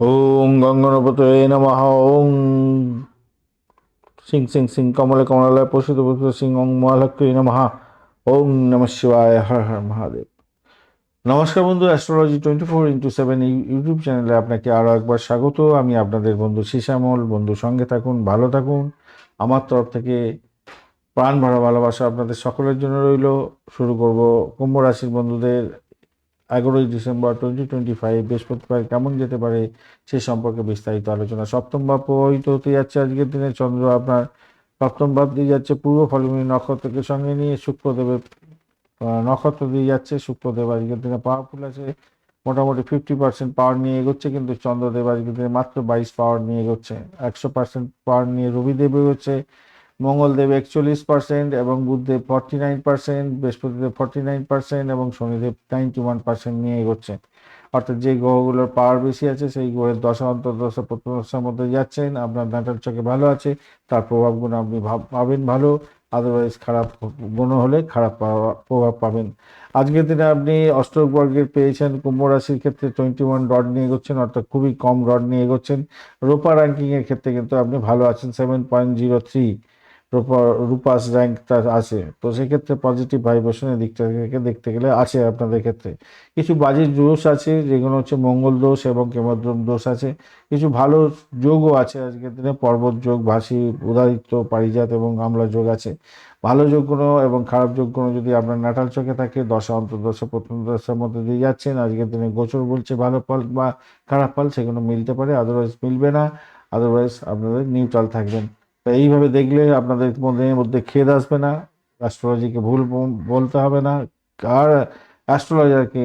ওং গঙ্গনপতয়ে নমঃ। ওং সিং সিং সিং কমলে কমলালয় প্রসিত প্রসিত সিং ওং মহালক্ষ্মী নমঃ। ওং নমঃ শিবায়, হর হর মহাদেব। নমস্কার বন্ধু, অ্যাস্ট্রোলজি 24x7 এই ইউটিউব চ্যানেলে আপনাকে আরও একবার স্বাগত। আমি আপনাদের বন্ধু শ্যামল। বন্ধু সঙ্গে থাকুন, ভালো থাকুন। আমার তরফ থেকে প্রাণ ভরা ভালোবাসা আপনাদের সকলের জন্য রইল। শুরু করব কুম্ভ রাশির বন্ধুদের 11ই ডিসেম্বর 2025 বৃহস্পতিবার কেমন যেতে পারে সে সম্পর্কে বিস্তারিত আলোচনা। সপ্তম ভাব প্রভাবিত হতে যাচ্ছে আজকের দিনে। চন্দ্র আপনার সপ্তম ভাব দিয়ে যাচ্ছে পূর্ব ফলগুনি নক্ষত্রকে সঙ্গে নিয়ে। শুক্রদেবের নক্ষত্র দিয়ে যাচ্ছে। শুক্রদেব আজকের দিনে পাওয়ারফুল আছে, মোটামুটি 50% পাওয়ার নিয়ে এগোচ্ছে, কিন্তু চন্দ্রদেব আজকের দিনে মাত্র 22 পাওয়ার নিয়ে এগোচ্ছে। 100% পাওয়ার নিয়ে রবিদেব এগোচ্ছে। মঙ্গলদেব 41% এবং বুধদেব 49%, বৃহস্পতিদেব 49% এবং শনিদেব 91% নিয়ে এগোচ্ছে। অর্থাৎ যে গ্রহগুলোর পাওয়ার বেশি আছে সেই গ্রহের দশা অন্তর্দশা প্রত্যদশার মধ্যে যাচ্ছেন। আপনার নাটাল চকে ভালো আছে, তার প্রভাবগুলো আপনি পাবেন ভালো। আদারওয়াইজ খারাপ গুণ হলে খারাপ প্রভাব পাবেন। আজকের দিনে আপনি অষ্টক বর্গের পেয়েছেন। কুম্ভ রাশির ক্ষেত্রে 21 রড নিয়ে এগোচ্ছেন, অর্থাৎ খুবই কম রড নিয়ে এগোচ্ছেন। রূপা র্যাঙ্কিংয়ের ক্ষেত্রে কিন্তু আপনি ভালো আছেন, 7.03 রূপাস র্যাঙ্ক তার আছে। তো সেক্ষেত্রে পজিটিভ ভাইব্রেশনের দিকটা থেকে দেখতে গেলে আছে আপনাদের ক্ষেত্রে। কিছু বাজে দোষ আছে, যেগুলো হচ্ছে মঙ্গল দোষ এবং কেমদ্রম দোষ আছে। কিছু ভালো যোগও আছে আজকের দিনে, পর্বত যোগ, ভাসি, উদারিত্ব, পারিজাত এবং আমলা যোগ আছে। ভালো যোগগুলো এবং খারাপ যোগগুলো যদি আপনার নাটাল চোখে থাকে, দশা অন্তর্দশা প্রত্যন্তদশার মধ্যে দিয়ে যাচ্ছেন, আজকের দিনে গোচর বলছে ভালো ফল বা খারাপ ফল, সেগুলো মিলতে পারে, আদারওয়াইজ মিলবে না। আদারওয়াইজ আপনাদের নিউট্রাল থাকবেন। তো এইভাবে দেখলে আপনাদের মধ্যে খেদ আসবে না। অ্যাস্ট্রোলজিকে ভুল বলতে হবে না, আর অ্যাস্ট্রোলজারকে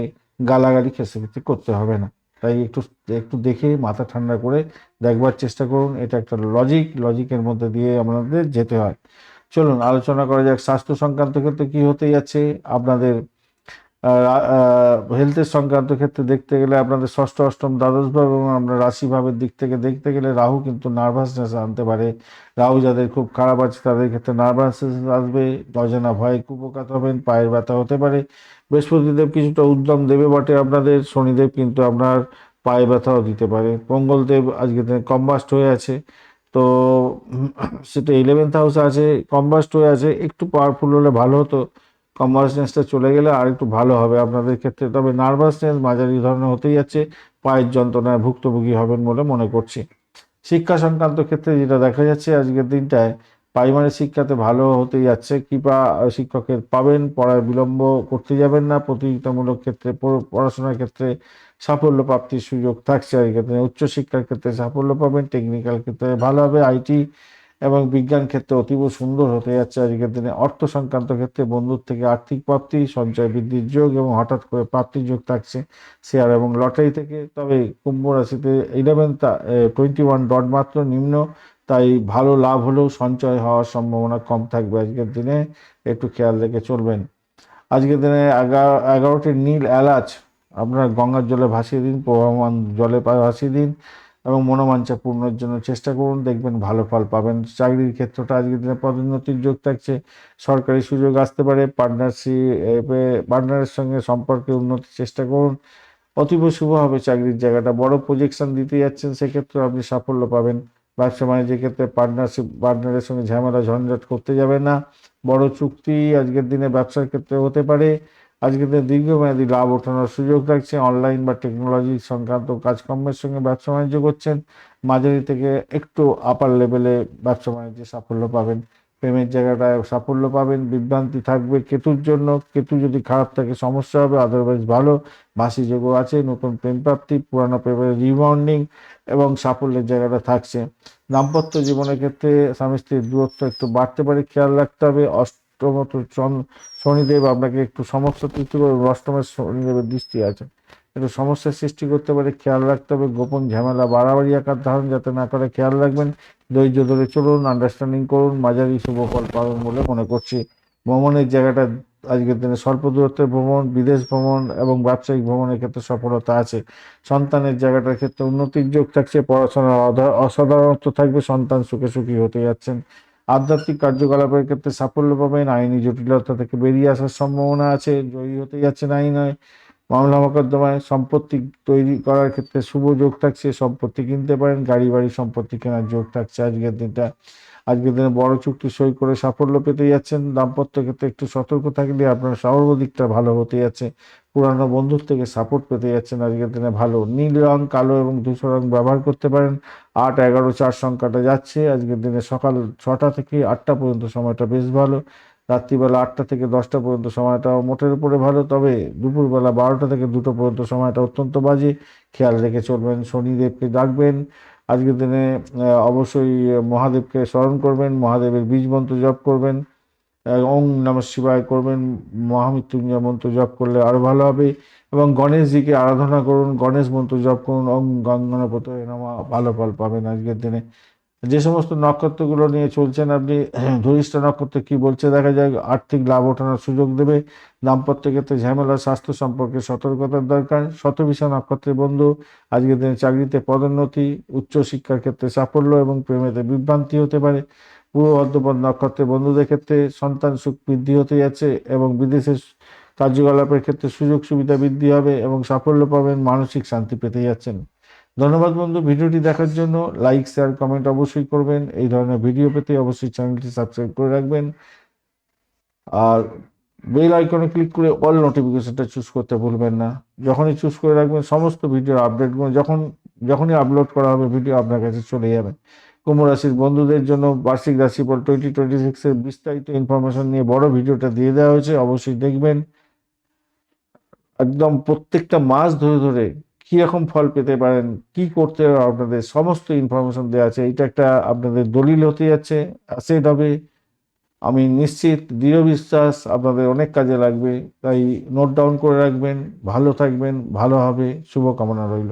গালাগালি খেসাখেসি করতে হবে না। তাই একটু একটু দেখে মাথা ঠান্ডা করে দেখবার চেষ্টা করুন। এটা একটা লজিকের মধ্যে দিয়ে আমাদের যেতে হয়। চলুন আলোচনা করা যাক স্বাস্থ্য সংক্রান্ত ক্ষেত্রে কি হতে যাচ্ছে আপনাদের। হেলথের সংক্রান্ত ক্ষেত্রে দেখতে গেলে আপনাদের ষষ্ঠ, অষ্টম, দ্বাদশ ভাব এবং আপনার রাশি ভাবের দিক থেকে দেখতে গেলে রাহু কিন্তু নার্ভাসনেস আনতে পারে। রাহু যাদের খুব খারাপ আছে তাদের ক্ষেত্রে নার্ভাসনেস আসবে, অজানা ভয়ে কুপকাত হবেন, পায়ের ব্যথা হতে পারে। বৃহস্পতিদেব কিছুটা উদ্যম দেবে বটে আপনাদের। শনিদেব কিন্তু আপনার পায়ে ব্যথাও দিতে পারে। মঙ্গলদেব আজকে কম্বাস্ট হয়ে আছে, তো সেটা 11th হাউসে আছে, কম্বাস্ট হয়ে আছে। একটু পাওয়ারফুল হলে ভালো হতো, কনভার্সনেসটা চলে গেলে আর একটু ভালো হবে আপনাদের ক্ষেত্রে। তবে নার্ভাসনেস মাঝারি ধরনের হতেই যাচ্ছে, পায়ের যন্ত্রণায় ভুক্তভোগী হবেন বলে মনে করছি। শিক্ষা সংক্রান্ত ক্ষেত্রে যেটা দেখা যাচ্ছে আজকের দিনটায়, প্রাইমারি শিক্ষাতে ভালো হতে যাচ্ছে। কৃপা শিক্ষকের পাবেন, পড়ায় বিলম্ব করতে যাবেন না। প্রতিযোগিতামূলক ক্ষেত্রে পড়াশোনার ক্ষেত্রে সাফল্য প্রাপ্তির সুযোগ থাকছে আজকের দিনে। উচ্চশিক্ষার ক্ষেত্রে সাফল্য পাবেন, টেকনিক্যাল ক্ষেত্রে ভালো হবে, আইটি এবং বিজ্ঞান ক্ষেত্রে অতীব সুন্দর হতে যাচ্ছে আজকের দিনে। অর্থ সংক্রান্ত ক্ষেত্রে বন্ধুর থেকে আর্থিক প্রাপ্তি, সঞ্চয় বৃদ্ধির যোগ এবং হঠাৎ করে প্রাপ্তির যোগ থাকছে শেয়ার এবং লটারি থেকে। তবে কুম্ভ রাশিতে 21 ডট মাত্র নিম্ন, তাই ভালো লাভ হলেও সঞ্চয় হওয়ার সম্ভাবনা কম থাকবে আজকের দিনে, একটু খেয়াল রেখে চলবেন। আজকের দিনে 11টি নীল এলাচ আপনার গঙ্গার জলে ভাসিয়ে দিন, প্রবাহমান জলে ভাসিয়ে দিন এবং মনোবাঞ্ছা পূর্ণের জন্য চেষ্টা করুন, দেখবেন ভালো ফল পাবেন। চাকরির ক্ষেত্রটা আজকের দিনে পদোন্নতির যোগ থাকছে, সরকারি সুযোগ আসতে পারে। পার্টনারের সঙ্গে সম্পর্কে উন্নতির চেষ্টা করুন, অতীব শুভ হবে। চাকরির জায়গাটা বড় প্রজেকশন দিতে যাচ্ছেন, সেক্ষেত্রে আপনি সাফল্য পাবেন। ব্যবসা বাণিজ্যের ক্ষেত্রে পার্টনারের সঙ্গে ঝামেলা ঝঞ্ঝাট করতে যাবে না। বড় চুক্তি আজকের দিনে ব্যবসার ক্ষেত্রে হতে পারে। আজকের দিনে দীর্ঘমেয়াদী লাভ ওঠানোর সুযোগ থাকছে। অনলাইন বা টেকনোলজি সংক্রান্ত কাজকর্মের সঙ্গে ব্যবসা বাণিজ্য করছেন, মাঝারি থেকে একটু আপার লেভেলে ব্যবসা বাণিজ্যে সাফল্য পাবেন। প্রেমের জায়গাটায় সাফল্য পাবেন। বিভ্রান্তি থাকবে কেতুর জন্য, কেতু যদি খারাপ থাকে সমস্যা হবে, আদারওয়াইজ ভালো। বাসি যোগও আছে, নতুন প্রেম প্রাপ্তি, পুরানো প্রেমের রিবাউন্ডিং এবং সাফল্যের জায়গাটা থাকছে। দাম্পত্য জীবনের ক্ষেত্রে স্বামী স্ত্রীর দূরত্ব একটু বাড়তে পারে, খেয়াল রাখতে হবে। অষ্টমত শনিদেব আপনাকে একটু সমস্যা সৃষ্টি করে, অষ্টমের শনিদেবের দৃষ্টি আছে, একটু সমস্যার সৃষ্টি করতে পারে, খেয়াল রাখতে হবে। গোপন ঝামেলা বাড়াবাড়ি আকার ধারণ যাতে না করে খেয়াল রাখবেন। ধৈর্য ধরে চলুন, আন্ডারস্ট্যান্ডিং করুন, মাঝারি শুভ ফল পাবেন বলে মনে করছি। ভ্রমণের জায়গাটা আজকের দিনে স্বল্প দূরত্বের ভ্রমণ, বিদেশ ভ্রমণ এবং ব্যবসায়িক ভ্রমণের ক্ষেত্রে সফলতা আছে। সন্তানের জায়গাটার ক্ষেত্রে উন্নতির যোগ থাকছে, পড়াশোনার অসাধারণত্ব থাকবে, সন্তান সুখে সুখী হতে যাচ্ছেন। আধ্যাত্মিক কার্যকলাপের ক্ষেত্রে সাফল্য পাবেন, আইনি জটিলতা থেকে বেরিয়ে আসার সম্ভাবনা আছে, জয়ী হতে যাচ্ছেন আইন মামলা মোকদ্দমায় সম্পত্তি তৈরি করার ক্ষেত্রে শুভ যোগ থাকছে, সম্পত্তি কিনতে পারেন, গাড়ি বাড়ি সম্পত্তি কেনার যোগ থাকছে আজকের দিনটা। আজকের দিনে বড় চুক্তি সই করে সাফল্য পেতে যাচ্ছেন। দাম্পত্য ক্ষেত্রে একটু সতর্ক থাকলে আপনার সর্বদিকটা ভালো হতে যাচ্ছে। পুরানো বন্ধুর থেকে সাপোর্ট পেতে যাচ্ছেন আজকের দিনে ভালো। নীল রং, কালো এবং ধূসর রং ব্যবহার করতে পারেন। 8, 11, 4 সংখ্যাটা যাচ্ছে আজকের দিনে। সকাল 6টা থেকে 8টা পর্যন্ত সময়টা বেশ ভালো। রাত্রিবেলা 8টা থেকে 10টা পর্যন্ত সময়টা মোটের উপরে ভালো, তবে দুপুরবেলা 12টা থেকে 2টো পর্যন্ত সময়টা অত্যন্ত বাজে। খেয়াল রেখে চলবেন। শনিদেবকে ডাকবেন আজকের দিনে। অবশ্যই মহাদেবকে স্মরণ করবেন, মহাদেবের বীজ মন্ত্র জপ করবেন, ওং নমঃ শিবায় করবেন, মহামৃত্যুঞ্জয় মন্ত্র জপ করলে আরো ভালো হবে। এবং গণেশজিকে আরাধনা করুন, গণেশ মন্ত্র জপ করুন, ওং গঙ্গণপতয়ে নমঃ, ভালো ফল পাবেন আজকের দিনে। যে সমস্ত নক্ষত্রগুলো নিয়ে চলছেন আপনি, ধনিষ্ঠা নক্ষত্র কি বলছে দেখা যায়, আর্থিক লাভ ওঠানোর সুযোগ দেবে। দাম্পত্য ক্ষেত্রে ঝামেলা, স্বাস্থ্য সম্পর্কে সতর্কতার দরকার। শতভিষা নক্ষত্রের বন্ধু আজকের দিনে চাকরিতে পদোন্নতি, উচ্চশিক্ষার ক্ষেত্রে সাফল্য এবং প্রেমেতে বিভ্রান্তি হতে পারে। পূর্ব ভদ্রপদ নক্ষত্রের বন্ধুদের ক্ষেত্রে সন্তান সুখ বৃদ্ধি হতে যাচ্ছে এবং বিদেশে কার্যকলাপের ক্ষেত্রে সুযোগ সুবিধা বৃদ্ধি হবে এবং সাফল্য পাবেন, মানসিক শান্তি পেতে যাচ্ছেন। ধন্যবাদ বন্ধু ভিডিওটি দেখার জন্য। লাইক, শেয়ার, কমেন্ট অবশ্যই করবেন। এই ধরনের ভিডিও পেতে অবশ্যই চ্যানেলটি সাবস্ক্রাইব করে রাখবেন আর বেল আইকনে ক্লিক করে অল নোটিফিকেশনটা চুজ করতে ভুলবেন না। যখনই চুজ করে রাখবেন সমস্ত ভিডিওর আপডেটগুলো যখনই আপলোড করা হবে ভিডিও আপনার কাছে চলে যাবে। কুম্ভ রাশির বন্ধুদের জন্য বার্ষিক রাশিফল 2026 এর বিস্তারিত ইনফরমেশন নিয়ে বড় ভিডিওটা দিয়ে দেওয়া হয়েছে, অবশ্যই দেখবেন। একদম প্রত্যেকটা মাস ধরে ধরে কি রকম ফল পেতে পারেন, কি করতে হবে আপনাদের সমস্ত ইনফরমেশন দেওয়া আছে। এটা একটা আপনাদের দলিল হতে যাচ্ছে, অ্যাসেট হবে। আমি নিশ্চিত, দৃঢ় বিশ্বাস আপনাদের অনেক কাজে লাগবে। তাই নোট ডাউন করে রাখবেন। ভালো থাকবেন, ভালো হবে, শুভকামনা রইল।